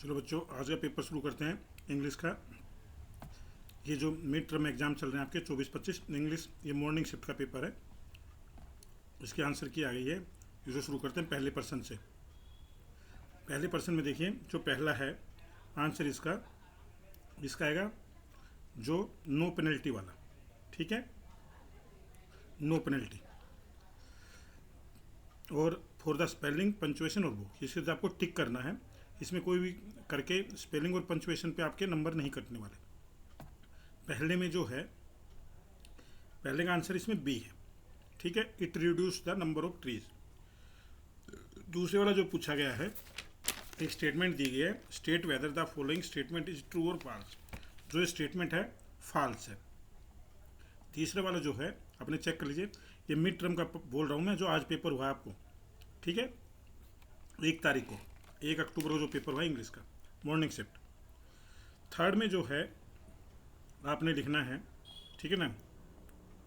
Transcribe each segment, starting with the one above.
चलो बच्चों, आज का पेपर शुरू करते हैं इंग्लिश का। ये जो मिड टर्म एग्जाम चल रहे हैं आपके 24-25 इंग्लिश, ये मॉर्निंग शिफ्ट का पेपर है। इसके आंसर की आ गई है। इसे शुरू करते हैं पहले पर्सन से। पहले पर्सन में देखिए, जो पहला है आंसर इसका आएगा जो नो पेनल्टी वाला। ठीक है, नो पेनल्टी। और फॉर द स्पेलिंग पंचुएशन और बुक, इसे तो आपको टिक करना है। इसमें कोई भी करके स्पेलिंग और पंचुएशन पे आपके नंबर नहीं कटने वाले। पहले में जो है, पहले का आंसर इसमें बी है। ठीक है, it reduce the number of trees. दूसरे वाला जो पूछा गया है, एक स्टेटमेंट दी गई है, state whether the following statement is true और फॉल्स। जो ये स्टेटमेंट है फॉल्स है। तीसरे वाला जो है, अपने चेक कर लीजिए, ये मिड टर्म का बोल रहा हूँ मैं, जो आज पेपर हुआ है आपको। ठीक है, 1 तारीख को, 1 अक्टूबर को जो पेपर हुआ इंग्लिश का मॉर्निंग शिफ्ट। थर्ड में जो है आपने लिखना है, ठीक है ना,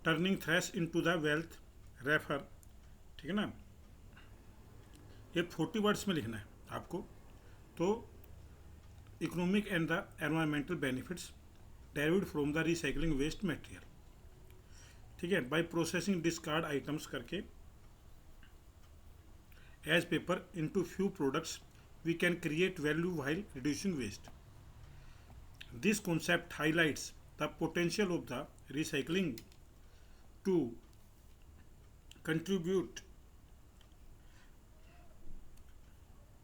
turning trash into the wealth refer. ठीक है ना, ये 40 वर्ड्स में लिखना है आपको। तो economic and the environmental benefits derived from the recycling waste material. ठीक है, बाय प्रोसेसिंग डिस्कार्ड आइटम्स करके as paper into few products we can create value while reducing waste. This concept highlights the potential of the recycling to contribute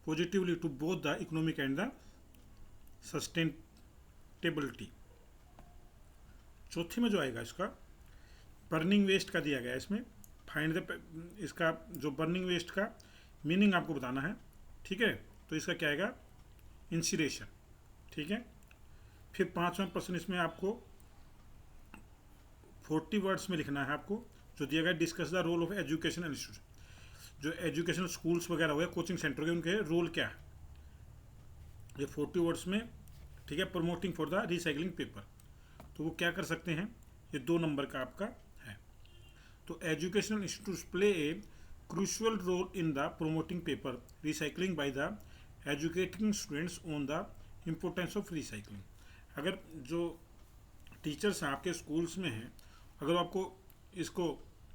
positively to both the economic and the sustainability। चौथी में जो आएगा इसका burning waste का दिया गया है। इसमें फाइंड द, इसका जो बर्निंग वेस्ट का मीनिंग आपको बताना है। ठीक है, तो इसका क्या आएगा, इंसिरेशन। ठीक है, फिर 5वां प्रश्न इसमें आपको 40 वर्ड्स में लिखना है आपको, जो दिया गया, discuss the role of education institute. जो एजुकेशनल स्कूल्स वगैरह हो गए, कोचिंग सेंटर के, उनके रोल क्या है, ये 40 वर्ड्स में। ठीक है, promoting for the recycling paper, तो वो क्या कर सकते हैं, ये 2 नंबर का आपका है। तो educational institute play a crucial role in the promoting paper recycling by the educating students on the importance of recycling. अगर जो टीचर्स हैं आपके स्कूल्स में हैं, अगर आपको इसको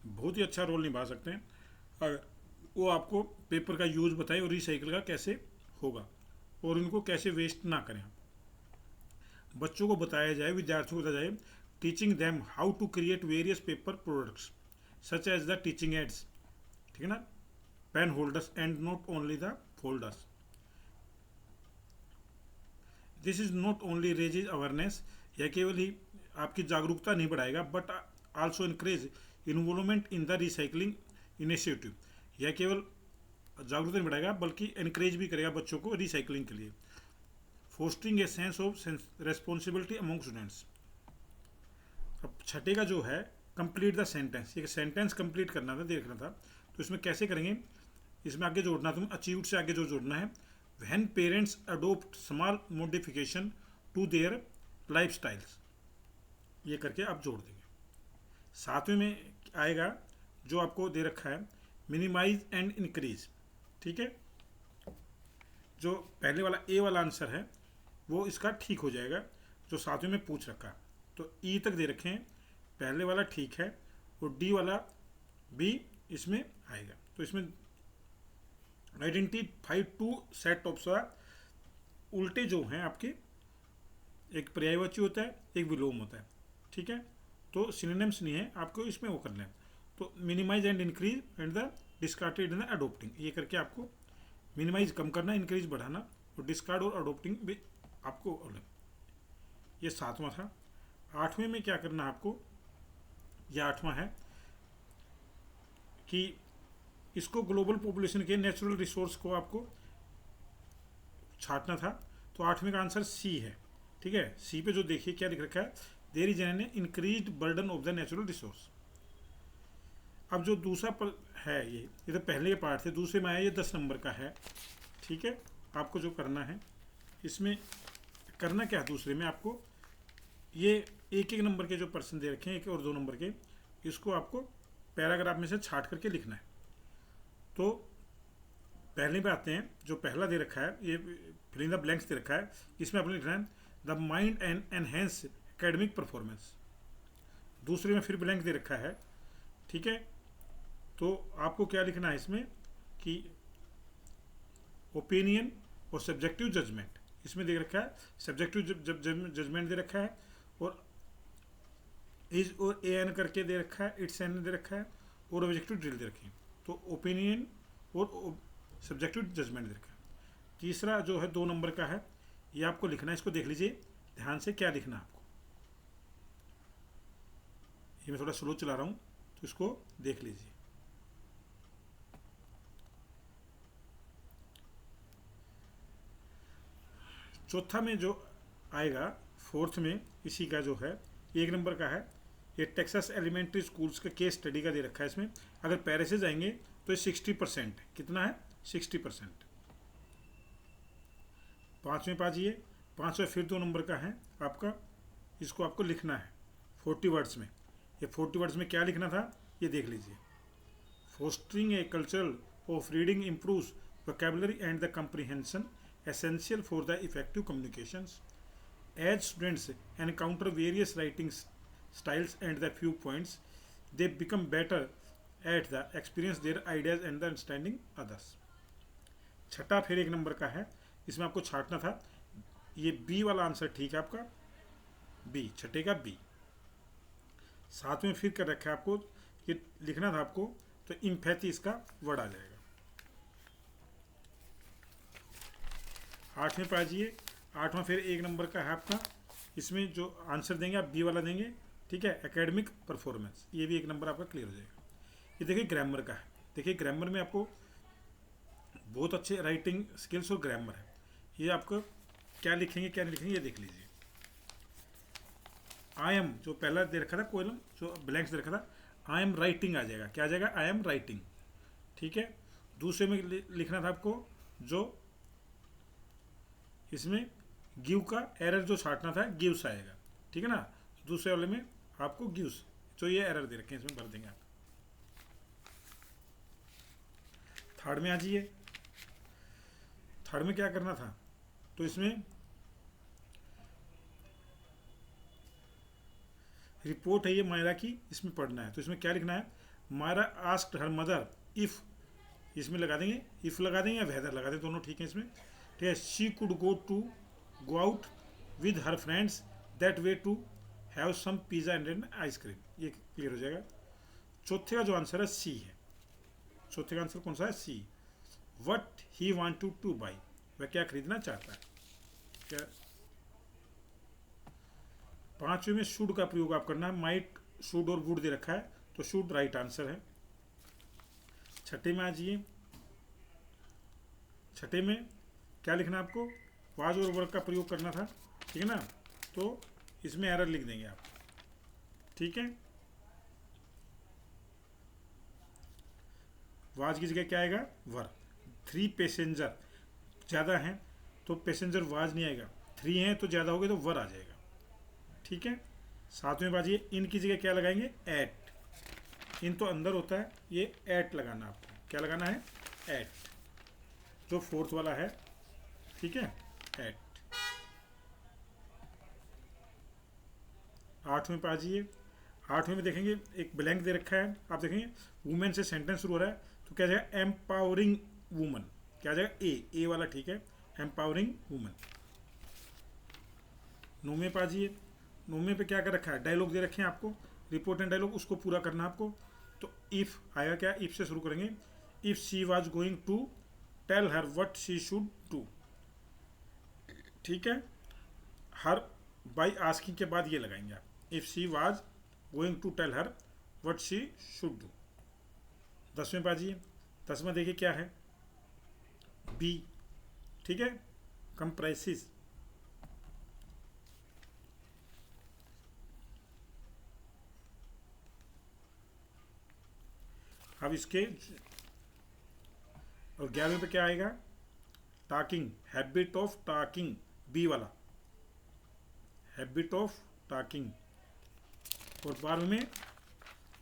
बहुत ही अच्छा रोल निभा सकते हैं, अगर वो आपको पेपर का यूज़ बताए और रिसाइकिल का कैसे होगा और उनको कैसे वेस्ट ना करें। बच्चों को बताया जाए, विद्यार्थियों को बताया जाए, teaching them how to create various paper products such as the teaching aids. ठीक है ना, pen holders and not only the folders. This is not only raises awareness, यह केवल ही आपकी जागरूकता नहीं बढ़ाएगा, but also increase involvement in the recycling initiative. यह केवल जागरूकता नहीं बढ़ाएगा बल्कि इनक्रेज भी करेगा बच्चों को रिसाइकलिंग के लिए। Fostering a sense of responsibility among students. अब छठे का जो है, कंप्लीट द सेंटेंस। ये सेंटेंस कंप्लीट करना था, देखना था, तो इसमें कैसे करेंगे, इसमें आगे जोड़ना, तुम अचीव्ड से आगे जो जोड़ना है, when parents adopt small modification to their lifestyles, ये करके आप जोड़ देंगे। 7वें में आएगा जो आपको दे रखा है, मिनिमाइज एंड इंक्रीज। ठीक है, जो पहले वाला ए वाला आंसर है वो इसका ठीक हो जाएगा, जो 7वें में पूछ रखा है। तो ई तक दे रखे हैं, पहले वाला ठीक है और डी वाला भी इसमें आएगा। तो इसमें आइडेंटिफाई 2 सेट ऑफ उल्टे जो हैं आपके, एक पर्यायवाची होता है, एक विलोम होता है। ठीक है, तो सिनोनिम्स नहीं है, आपको इसमें वो करना है। तो minimise and increase and the discarded and the adopting, ये करके आपको मिनिमाइज कम करना, इंक्रीज बढ़ाना, और डिस्कार्ड और अडोप्टिंग भी आपको अलग। ये 7वां था। 8वें में क्या करना है आपको, यह 8वां है कि इसको ग्लोबल पॉपुलेशन के नेचुरल रिसोर्स को आपको छांटना था। तो 8वें का आंसर सी है। ठीक है, सी पे जो देखिए क्या लिख रखा है, there is an increased burden of the natural resource. अब जो दूसरा है, ये तो पहले के पार्ट थे, दूसरे में आया, ये 10 नंबर का है। ठीक है, आपको जो करना है, इसमें करना क्या है, दूसरे में आपको ये 1-1 नंबर के जो पर्सन दे रखे हैं, 1 और 2 नंबर के, इसको आपको पैराग्राफ में से छाट करके लिखना है। तो पहले पे आते हैं, जो पहला दे रखा है ये फिलिंग द ब्लैंक्स दे रखा है, इसमें आपने लिखना है the mind and enhance academic performance. दूसरे में फिर ब्लैंक दे रखा है, ठीक है। तो आपको क्या लिखना है इसमें कि ओपिनियन और सब्जेक्टिव जजमेंट, इसमें दे रखा है सब्जेक्टिव जजमेंट दे रखा है, और इज और ए एन करके दे रखा है, इट्स एन दे रखा है, और ऑब्जेक्टिव ड्रिल दे रखी है। तो ओपिनियन और सब्जेक्टिव जजमेंट दे रखा है। तीसरा जो है 2 नंबर का है, ये आपको लिखना है, इसको देख लीजिए ध्यान से क्या लिखना है आपको। ये मैं थोड़ा स्लो चला रहा हूँ तो इसको देख लीजिए। चौथा में जो आएगा, फोर्थ में इसी का जो है 1 नंबर का है, ये टेक्सास एलिमेंट्री स्कूल्स का केस स्टडी का दे रखा है। इसमें अगर पैरे से जाएंगे तो ये 60% है। कितना है? 60%। पाँचवें पाजिए, पाँचवें फिर 2 नंबर का है आपका, इसको आपको लिखना है 40 वर्ड्स में। ये 40 वर्ड्स में क्या लिखना था ये देख लीजिए। Fostering a cultural of reading improves vocabulary and the comprehension essential for the effective communications. As students encounter various writing styles and the viewpoints, they become better at the experience their ideas and the understanding others. छठा फिर 1 number का है, इसमें आपको छांटना था। ये B वाला आंसर ठीक है आपका, बी, छठे का बी। सातवें फिर कर रखा है आपको, ये लिखना था आपको, तो इम्पैथी इसका वर्ड आ जाएगा। 8वें पे आ जाइए, 8वां फिर 1 नंबर का है आपका, इसमें जो आंसर देंगे आप बी वाला देंगे, ठीक है, एकेडमिक परफॉर्मेंस। ये भी 1 नंबर आपका क्लियर हो जाएगा। ये देखिए ग्रामर का है, देखिए ग्रामर में आपको बहुत अच्छे राइटिंग स्किल्स और ग्रामर है। ये आपको क्या लिखेंगे क्या नहीं लिखेंगे ये देख लीजिए। आई एम जो पहला दे रखा था, कॉलम जो ब्लैंक्स दे रखा था, आई एम राइटिंग आ जाएगा, क्या आ जाएगा? आई एम राइटिंग, ठीक है। दूसरे में लिखना था आपको, जो इसमें गिव का एरर जो छाटना था गिव्स आएगा, ठीक है ना। दूसरे वाले में आपको गिव्स, जो ये एरर दे रखे हैं इसमें भर देंगे आप। थर्ड में आ जाइए, थर्ड में क्या करना था, तो इसमें रिपोर्ट है ये मायरा की, इसमें पढ़ना है। तो इसमें क्या लिखना है? Myra asked her mother if, इसमें लगा देंगे इफ लगा देंगे या वेदर लगा देंगे, दोनों ठीक है इसमें, ठीक है। She could go out with her friends that way to have some pizza and ice cream, ये क्लियर हो जाएगा। चौथे का जो आंसर है सी है, चौथे का आंसर कौन सा है? C. What he wanted to buy, वह क्या खरीदना चाहता है, क्या। पांचवें में शुड का प्रयोग आप करना है, माइट, शुड और वुड दे रखा है, तो शुड राइट आंसर है। छठे में आ जाइए, छठे में क्या लिखना है आपको? वाज और वर्ग का प्रयोग करना था, ठीक है ना। तो इसमें एरर लिख देंगे आप, ठीक है। वाज की जगह क्या आएगा? वर। 3 पैसेंजर ज़्यादा हैं तो पैसेंजर वाज नहीं आएगा, 3 हैं तो ज़्यादा हो गए तो वर आ जाएगा, ठीक है। सातवें बाजी, इन की जगह क्या लगाएंगे? एट। इन तो अंदर होता है, ये एट लगाना आपको, क्या लगाना है? एट, जो फोर्थ वाला है, ठीक है, एट। आठवें पे आ जाइए, आठवें में देखेंगे एक ब्लैंक दे रखा है, आप देखेंगे वुमेन से सेंटेंस शुरू हो रहा है, तो क्या जाएगा? एम्पावरिंग वुमन, क्या जाएगा? ए वाला ठीक है, एम्पावरिंग वुमन। नौवें पे आ जाइए, नौवें पे क्या कर रखा है? डायलॉग दे रखे हैं आपको, रिपोर्ट एंड डायलॉग, उसको पूरा करना है आपको। तो इफ आएगा क्या? इफ से शुरू करेंगे। If she was going to tell her what she should do, ठीक है। हर बाई आस्किंग के बाद ये लगाएंगे आप, if she was going to tell her what she should do. 10वें पे आ जाइए, 10वां देखिए क्या है? बी, ठीक है, कंप्राइसिस। अब इसके और 11वें पे क्या आएगा? Talking, habit of talking, B वाला, हैबिट ऑफ टॉकिंग। और 12वें में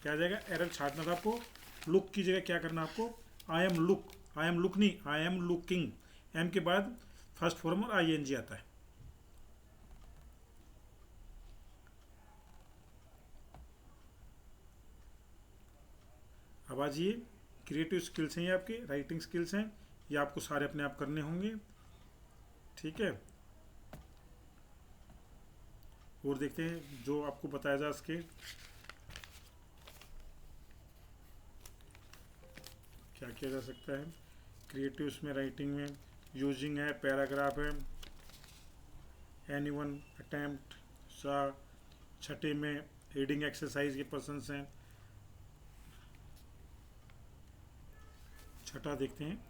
क्या आ जाएगा? एरर छाटना था आपको, लुक की जगह क्या करना आपको? I am look I am look नहीं, आई एम लुकिंग, एम के बाद फर्स्ट फॉर्म और आईएनजी आता है। अब आज ये क्रिएटिव स्किल्स हैं, ये आपके राइटिंग स्किल्स हैं, ये आपको सारे अपने आप करने होंगे। ठीक है, और देखते हैं जो आपको बताया जा सके क्या किया जा सकता है। क्रिएटिव में राइटिंग में यूजिंग है, पैराग्राफ है, एनीवन अटेम्प्ट सा। छठे में रीडिंग एक्सरसाइज के पर्सन्स हैं। छठा देखते हैं,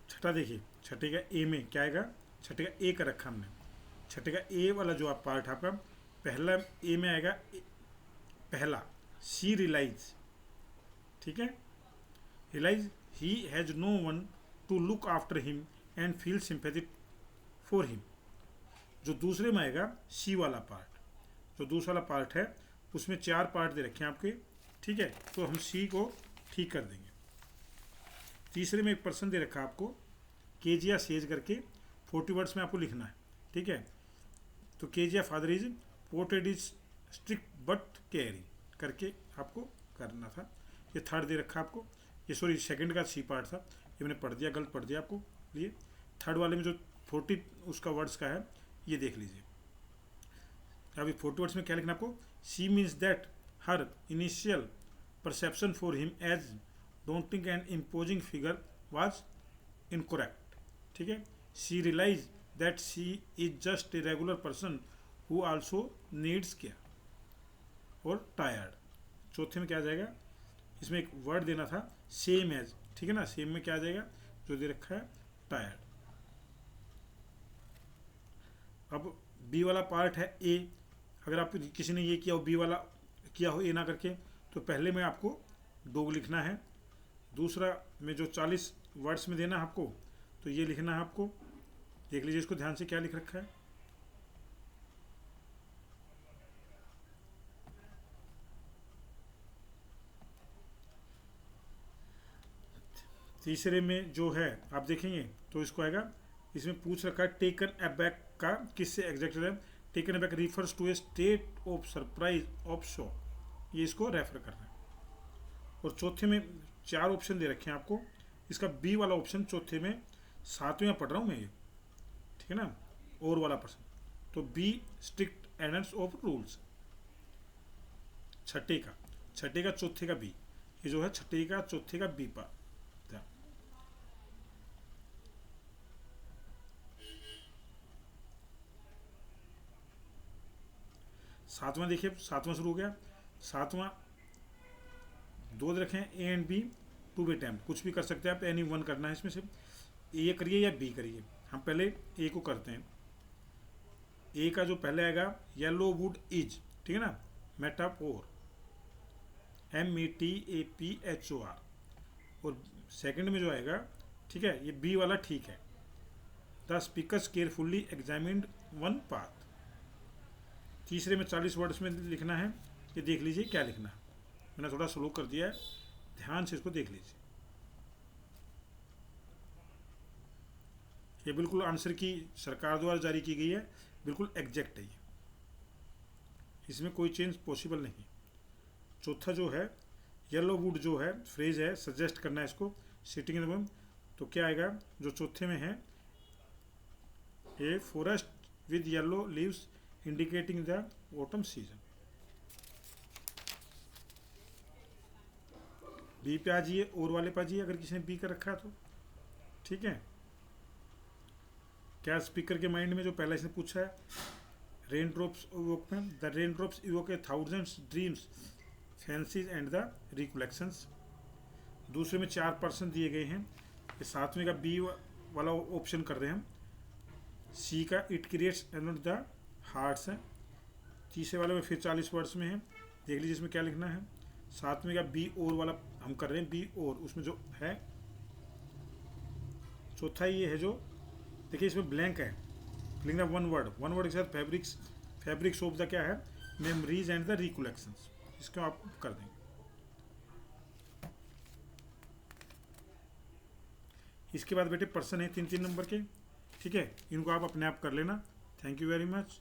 छठा देखिए, छठे का ए में क्या आएगा, छठे का ए का रखा हमने। छठे का ए वाला जो आप पार्ट आपका पहला ए में आएगा, पहला शी रियलाइज, ठीक है, realise he has no one to look after him and feel sympathy for him. जो दूसरे में आएगा शी वाला पार्ट, जो दूसरा वाला पार्ट है उसमें 4 पार्ट दे रखे हैं आपके, ठीक है, तो हम सी को ठीक कर देंगे। तीसरे में एक पर्सन दे रखा है आपको, केजिया सेज करके 40 वर्ड्स में आपको लिखना है, ठीक है। तो Kezia father is portrayed is strict but caring करके आपको करना था। ये थर्ड दे रखा आपको, ये सॉरी सेकंड का सी पार्ट था, ये मैंने पढ़ दिया, गलत पढ़ दिया आपको लिए। थर्ड वाले में जो 40 उसका वर्ड्स का है ये देख लीजिए। अभी 40 वर्ड्स में क्या लिखना आपको, she means that her initial perception for him as daunting and imposing figure was incorrect, ठीक है। She realise that she is just a regular person who also needs care और टायर्ड। चौथे में क्या आ जाएगा, इसमें एक वर्ड देना था सेम एज, ठीक है ना, सेम में क्या आ जाएगा जो दे रखा है टायर्ड। अब बी वाला पार्ट है ए, अगर आप किसी ने ये किया हो बी वाला किया हो ए ना करके, तो पहले में आपको डॉग लिखना है, दूसरा में जो 40 वर्ड्स में देना है आपको तो ये लिखना है आपको। देख लीजिए इसको ध्यान से क्या लिख रखा है, तीसरे में जो है आप देखेंगे तो इसको आएगा, इसमें पूछ रखा है टेकन अबैक का किससे एग्जैक्ट है। Taken aback refers to a state of surprise of shock, ये इसको रेफर कर रहा है। और चौथे में 4 ऑप्शन दे रखे हैं आपको, इसका बी वाला ऑप्शन चौथे में 7वें में पढ़ रहा हूँ मैं ये, ठीक है ना, और वाला पर्सन, तो be strict addends of rules. छठे का चौथे का बी, ये जो है छठे का चौथे का बी पार्ट। 7वां देखिए, 7वां शुरू हो गया। 7वां 2 रखे हैं A and B to be attempt, कुछ भी कर सकते हैं आप, एनी वन करना है इसमें से, ए करिए या बी करिए। हम पहले ए को करते हैं। ए का जो पहले आएगा येलो वुड इज, ठीक है ना, मेटाफोर METAPHOR। और सेकंड में जो आएगा, ठीक है, ये बी वाला ठीक है, the speakers carefully examined one path. तीसरे में 40 वर्ड्स में लिखना है, ये देख लीजिए क्या लिखना है, मैंने थोड़ा स्लो कर दिया है, ध्यान से इसको देख लीजिए। ये बिल्कुल आंसर की सरकार द्वारा जारी की गई है, बिल्कुल एग्जैक्ट है ये, इसमें कोई चेंज पॉसिबल नहीं। चौथा जो है येलो वुड जो है फ्रेज है, सजेस्ट करना है इसको, सिटिंग इन द, तो क्या आएगा जो चौथे में है, a forest with yellow leaves indicating the autumn season. B पे आ जाइए, और वाले पे आ जाइए, अगर किसी ने बी कर रखा है तो, ठीक है। क्या स्पीकर के माइंड में जो पहला इसने पूछा है, रेन ड्रॉप्स इवोक में, the rain drops evoke a thousands dreams fancies and the recollections. दूसरे में 4% दिए गए हैं, ये 7वें का बी वाला ऑप्शन कर रहे हैं हम। सी का it creates and the hearts है। तीसरे वाले में फिर 40 वर्ड्स में है, देख लीजिए इसमें क्या लिखना है। 7वें का बी और वाला हम कर रहे हैं बी और, उसमें जो है चौथा ये है जो, देखिए इसमें ब्लैंक है, लिखना वन वर्ड के साथ फैब्रिक्स ऑफ द क्या है, मेमोरीज एंड द रिकलेक्शंस, इसको आप कर देंगे। इसके बाद बेटे पर्सन है 3-3 नंबर के, ठीक है, इनको आप अपने आप कर लेना। Thank you very much.